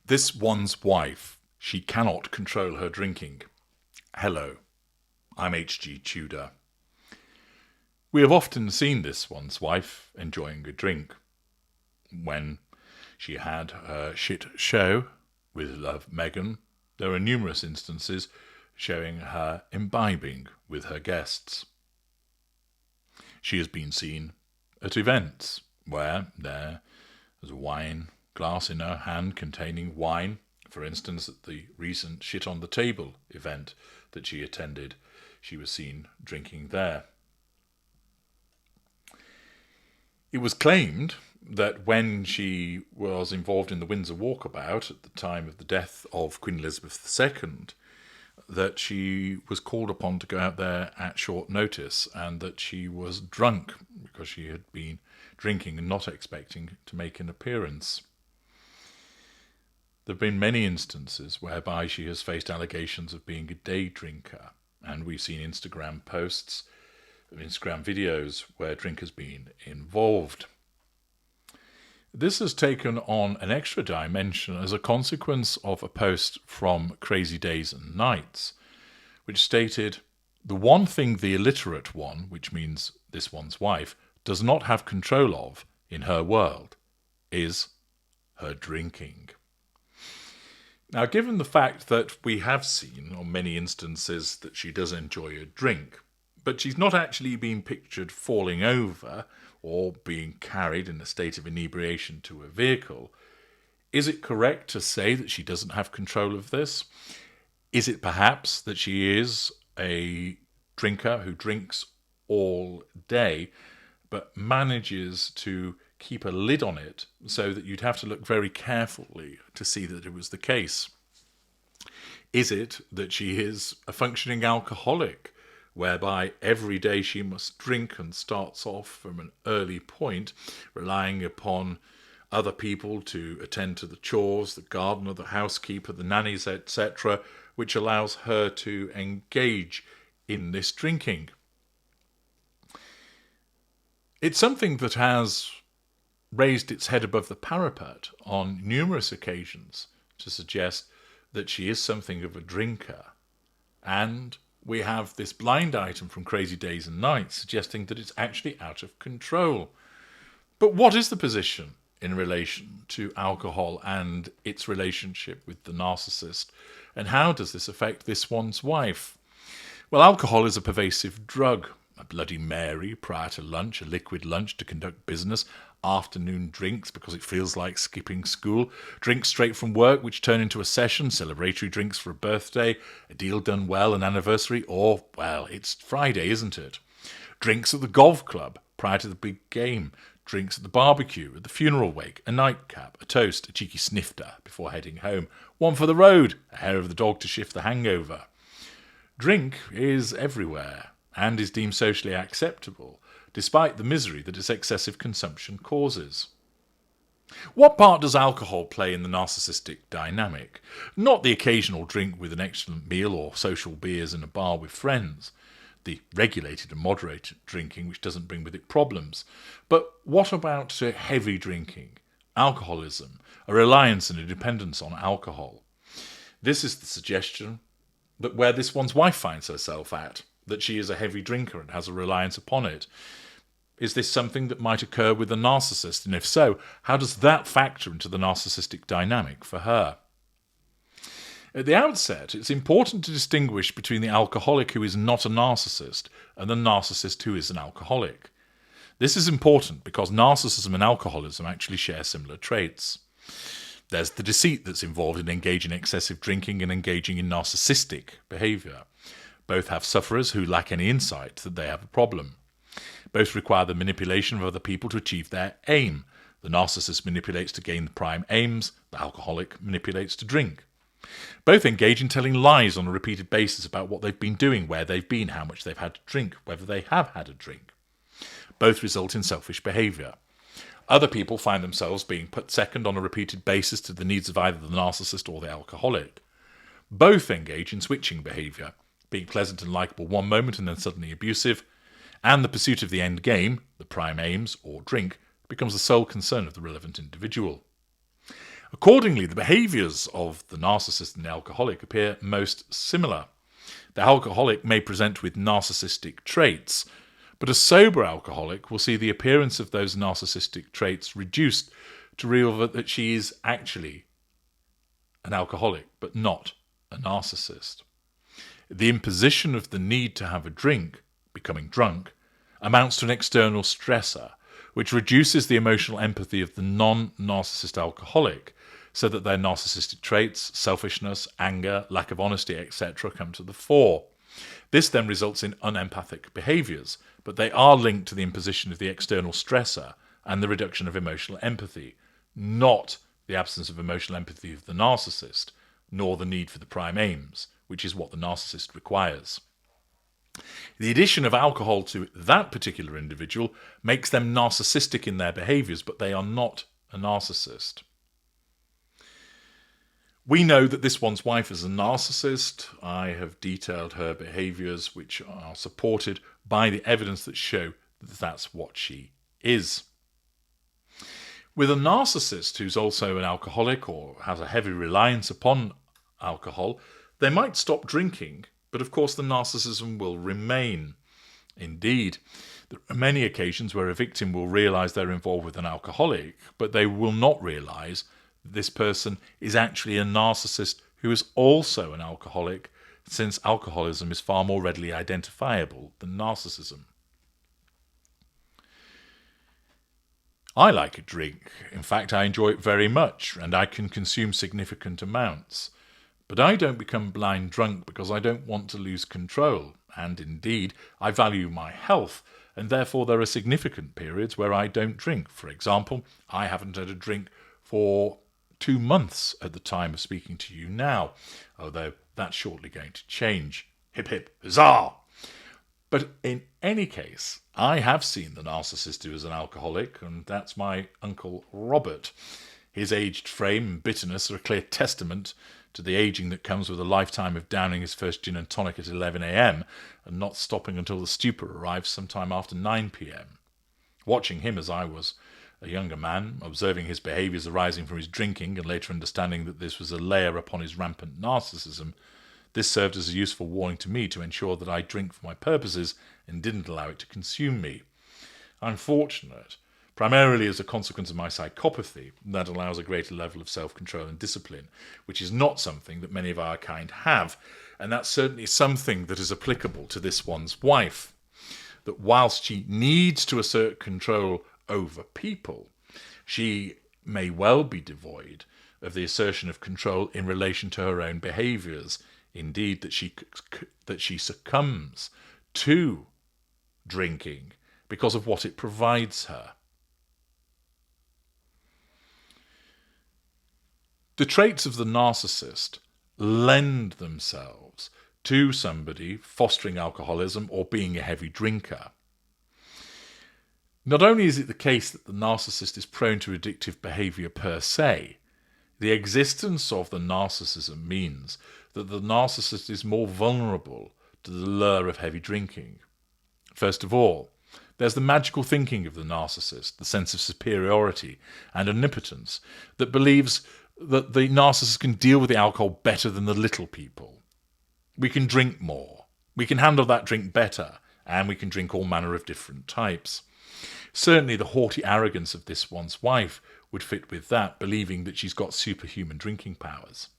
This one's wife. She cannot control her drinking. Hello, I'm H.G. Tudor. We have often seen this one's wife enjoying a drink. When she had her shit show with Love Meghan, there are numerous instances showing her imbibing with her guests. She has been seen at events where there is a wine glass in her hand containing wine. For instance, at the recent Shit on the Table event that she attended, she was seen drinking there. It was claimed that when she was involved in the Windsor walkabout at the time of the death of Queen Elizabeth II, that she was called upon to go out there at short notice and that she was drunk because she had been drinking and not expecting to make an appearance. There have been many instances whereby she has faced allegations of being a day drinker, and we've seen Instagram posts, Instagram videos where drink has been involved. This has taken on an extra dimension as a consequence of a post from Crazy Days and Nights, which stated, "The one thing the illiterate one, which means this one's wife, does not have control of in her world is her drinking." Now, given the fact that we have seen on many instances that she does enjoy a drink, but she's not actually been pictured falling over or being carried in a state of inebriation to a vehicle, is it correct to say that she doesn't have control of this? Is it perhaps that she is a drinker who drinks all day, but manages to keep a lid on it so that you'd have to look very carefully to see that it was the case? Is it that she is a functioning alcoholic, whereby every day she must drink and starts off from an early point, relying upon other people to attend to the chores, the gardener, the housekeeper, the nannies, etc., which allows her to engage in this drinking? It's something that has raised its head above the parapet on numerous occasions to suggest that she is something of a drinker. And we have this blind item from Crazy Days and Nights suggesting that it's actually out of control. But what is the position in relation to alcohol and its relationship with the narcissist? And how does this affect this one's wife? Well, alcohol is a pervasive drug. A Bloody Mary prior to lunch, a liquid lunch to conduct business, afternoon drinks because it feels like skipping school, drinks straight from work which turn into a session, celebratory drinks for a birthday, a deal done well, an anniversary, or, well, it's Friday, isn't it? Drinks at the golf club prior to the big game, drinks at the barbecue, at the funeral wake, a nightcap, a toast, a cheeky snifter before heading home, one for the road, a hair of the dog to shift the hangover. Drink is everywhere and is deemed socially acceptable, despite the misery that its excessive consumption causes. What part does alcohol play in the narcissistic dynamic? Not the occasional drink with an excellent meal or social beers in a bar with friends, the regulated and moderated drinking which doesn't bring with it problems. But what about heavy drinking, alcoholism, a reliance and a dependence on alcohol? This is the suggestion that where this one's wife finds herself at, that she is a heavy drinker and has a reliance upon it. Is this something that might occur with a narcissist? And if so, how does that factor into the narcissistic dynamic for her? At the outset, it's important to distinguish between the alcoholic who is not a narcissist and the narcissist who is an alcoholic. This is important because narcissism and alcoholism actually share similar traits. There's the deceit that's involved in engaging in excessive drinking and engaging in narcissistic behaviour. Both have sufferers who lack any insight that they have a problem. Both require the manipulation of other people to achieve their aim. The narcissist manipulates to gain the prime aims, the alcoholic manipulates to drink. Both engage in telling lies on a repeated basis about what they've been doing, where they've been, how much they've had to drink, whether they have had a drink. Both result in selfish behaviour. Other people find themselves being put second on a repeated basis to the needs of either the narcissist or the alcoholic. Both engage in switching behaviour, being pleasant and likeable one moment and then suddenly abusive, and the pursuit of the end game, the prime aims or drink, becomes the sole concern of the relevant individual. Accordingly, the behaviours of the narcissist and the alcoholic appear most similar. The alcoholic may present with narcissistic traits, but a sober alcoholic will see the appearance of those narcissistic traits reduced to reveal that she is actually an alcoholic, but not a narcissist. The imposition of the need to have a drink, becoming drunk, amounts to an external stressor, which reduces the emotional empathy of the non-narcissist alcoholic, so that their narcissistic traits, selfishness, anger, lack of honesty, etc. come to the fore. This then results in unempathic behaviours, but they are linked to the imposition of the external stressor and the reduction of emotional empathy, not the absence of emotional empathy of the narcissist, nor the need for the prime aims, which is what the narcissist requires. The addition of alcohol to that particular individual makes them narcissistic in their behaviours, but they are not a narcissist. We know that this one's wife is a narcissist. I have detailed her behaviours, which are supported by the evidence that show that that's what she is. With a narcissist who's also an alcoholic or has a heavy reliance upon alcohol, they might stop drinking, but of course the narcissism will remain. Indeed, there are many occasions where a victim will realise they're involved with an alcoholic, but they will not realise this person is actually a narcissist who is also an alcoholic, since alcoholism is far more readily identifiable than narcissism. I like a drink. In fact, I enjoy it very much, and I can consume significant amounts. But I don't become blind drunk because I don't want to lose control, and indeed, I value my health, and therefore there are significant periods where I don't drink. For example, I haven't had a drink for 2 months at the time of speaking to you now, although that's shortly going to change. Hip hip huzzah! But in any case, I have seen the narcissist who is an alcoholic, and that's my Uncle Robert. His aged frame and bitterness are a clear testament to the ageing that comes with a lifetime of downing his first gin and tonic at 11 a.m. and not stopping until the stupor arrives sometime after 9 p.m. Watching him as I was a younger man, observing his behaviours arising from his drinking and later understanding that this was a layer upon his rampant narcissism, this served as a useful warning to me to ensure that I drink for my purposes and didn't allow it to consume me. I'm fortunate, primarily as a consequence of my psychopathy, that allows a greater level of self-control and discipline, which is not something that many of our kind have, and that's certainly something that is applicable to this one's wife. That whilst she needs to assert control over people, she may well be devoid of the assertion of control in relation to her own behaviours. Indeed, that she succumbs to drinking because of what it provides her. The traits of the narcissist lend themselves to somebody fostering alcoholism or being a heavy drinker. Not only is it the case that the narcissist is prone to addictive behaviour per se, the existence of the narcissism means that the narcissist is more vulnerable to the lure of heavy drinking. First of all, there's the magical thinking of the narcissist, the sense of superiority and omnipotence that believes that the narcissist can deal with the alcohol better than the little people. We can drink more, we can handle that drink better, and we can drink all manner of different types. Certainly the haughty arrogance of this one's wife would fit with that, believing that she's got superhuman drinking powers.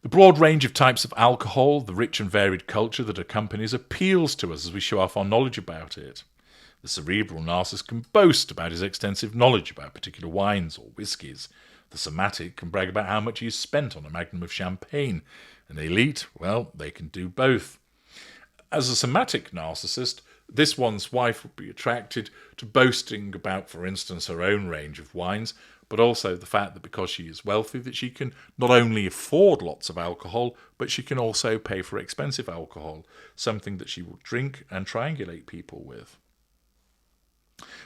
The broad range of types of alcohol, the rich and varied culture that accompanies, appeals to us as we show off our knowledge about it. The cerebral narcissist can boast about his extensive knowledge about particular wines or whiskies. The somatic can brag about how much he has spent on a magnum of champagne. And the elite, well, they can do both. As a somatic narcissist, this one's wife would be attracted to boasting about, for instance, her own range of wines, but also the fact that because she is wealthy, that she can not only afford lots of alcohol, but she can also pay for expensive alcohol, something that she will drink and triangulate people with.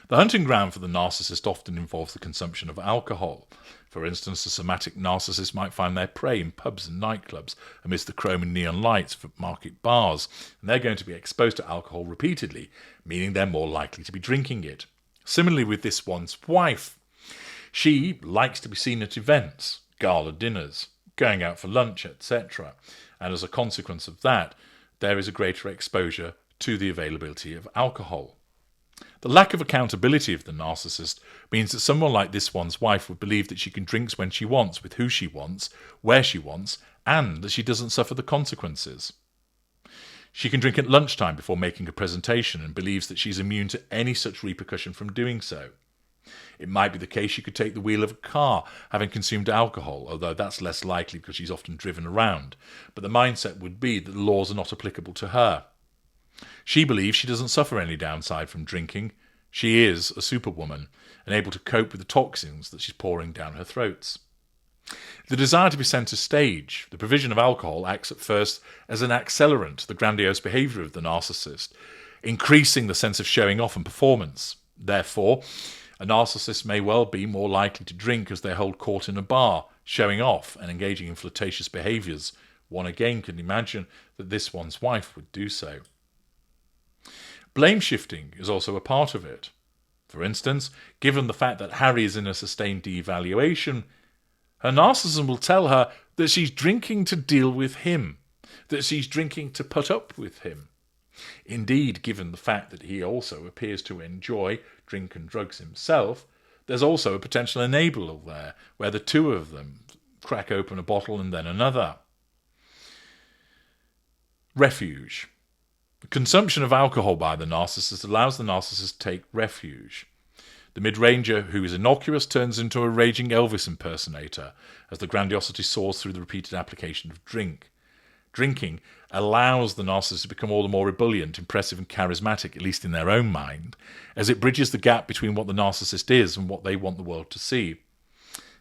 The hunting ground for the narcissist often involves the consumption of alcohol. For instance, the somatic narcissist might find their prey in pubs and nightclubs amidst the chrome and neon lights of market bars, and they're going to be exposed to alcohol repeatedly, meaning they're more likely to be drinking it. Similarly with this one's wife, She likes to be seen at events, gala dinners, going out for lunch, etc. And as a consequence of that, there is a greater exposure to the availability of alcohol. The lack of accountability of the narcissist means that someone like this one's wife would believe that she can drink when she wants, with who she wants, where she wants, and that she doesn't suffer the consequences. She can drink at lunchtime before making a presentation and believes that she's immune to any such repercussion from doing so. It might be the case she could take the wheel of a car having consumed alcohol, although that's less likely because she's often driven around, but the mindset would be that the laws are not applicable to her. She believes she doesn't suffer any downside from drinking. She is a superwoman and able to cope with the toxins that she's pouring down her throats. The desire to be centre stage, the provision of alcohol acts at first as an accelerant to the grandiose behaviour of the narcissist, increasing the sense of showing off and performance. Therefore, a narcissist may well be more likely to drink as they hold court in a bar, showing off and engaging in flirtatious behaviours. One again can imagine that this one's wife would do so. Blame shifting is also a part of it. For instance, given the fact that Harry is in a sustained devaluation, her narcissism will tell her that she's drinking to deal with him, that she's drinking to put up with him. Indeed, given the fact that he also appears to enjoy drink and drugs himself, there's also a potential enabler there, where the two of them crack open a bottle and then another. Refuge. The consumption of alcohol by the narcissist allows the narcissist to take refuge. The mid-ranger who is innocuous turns into a raging Elvis impersonator as the grandiosity soars through the repeated application of drink. Drinking allows the narcissist to become all the more ebullient, impressive and charismatic, at least in their own mind, as it bridges the gap between what the narcissist is and what they want the world to see.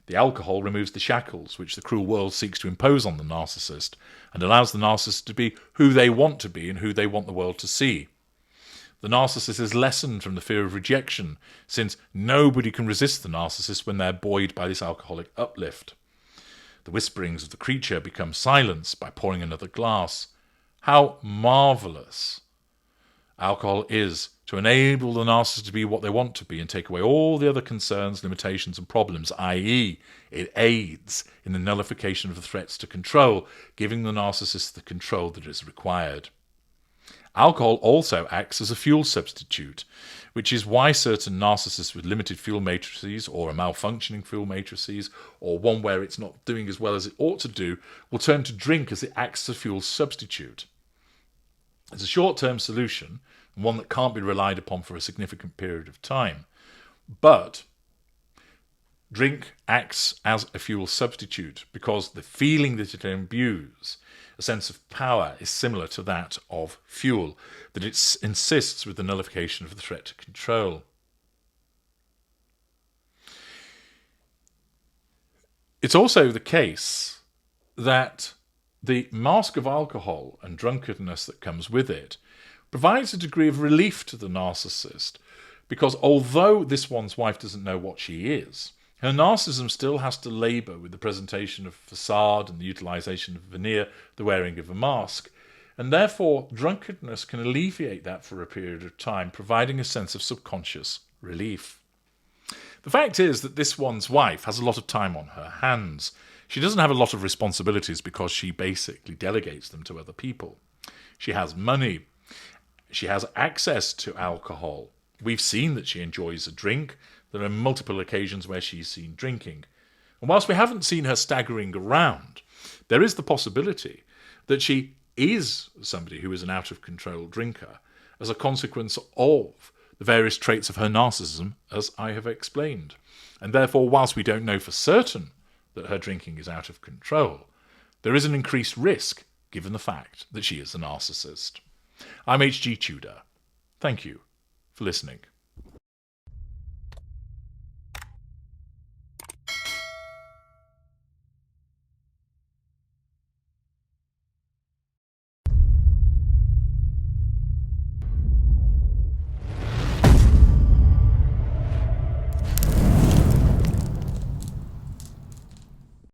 The alcohol removes the shackles which the cruel world seeks to impose on the narcissist and allows the narcissist to be who they want to be and who they want the world to see. The narcissist is lessened from the fear of rejection, since nobody can resist the narcissist when they're buoyed by this alcoholic uplift. The whisperings of the creature become silenced by pouring another glass. How marvellous alcohol is to enable the narcissist to be what they want to be and take away all the other concerns, limitations and problems, i.e. it aids in the nullification of the threats to control, giving the narcissist the control that is required. Alcohol also acts as a fuel substitute, which is why certain narcissists with limited fuel matrices or a malfunctioning fuel matrices or one where it's not doing as well as it ought to do will turn to drink as it acts as a fuel substitute. It's a short-term solution and one that can't be relied upon for a significant period of time. But drink acts as a fuel substitute because the feeling that it imbues, a sense of power, is similar to that of fuel, that it insists with the nullification of the threat to control. It's also the case that the mask of alcohol and drunkenness that comes with it provides a degree of relief to the narcissist, because although this one's wife doesn't know what she is, her narcissism still has to labour with the presentation of facade and the utilisation of veneer, the wearing of a mask, and therefore drunkenness can alleviate that for a period of time, providing a sense of subconscious relief. The fact is that this one's wife has a lot of time on her hands. She doesn't have a lot of responsibilities because she basically delegates them to other people. She has money. She has access to alcohol. We've seen that she enjoys a drink. There are multiple occasions where she's seen drinking. And whilst we haven't seen her staggering around, there is the possibility that she is somebody who is an out-of-control drinker as a consequence of the various traits of her narcissism, as I have explained. And therefore, whilst we don't know for certain that her drinking is out of control, there is an increased risk given the fact that she is a narcissist. I'm H.G. Tudor. Thank you for listening.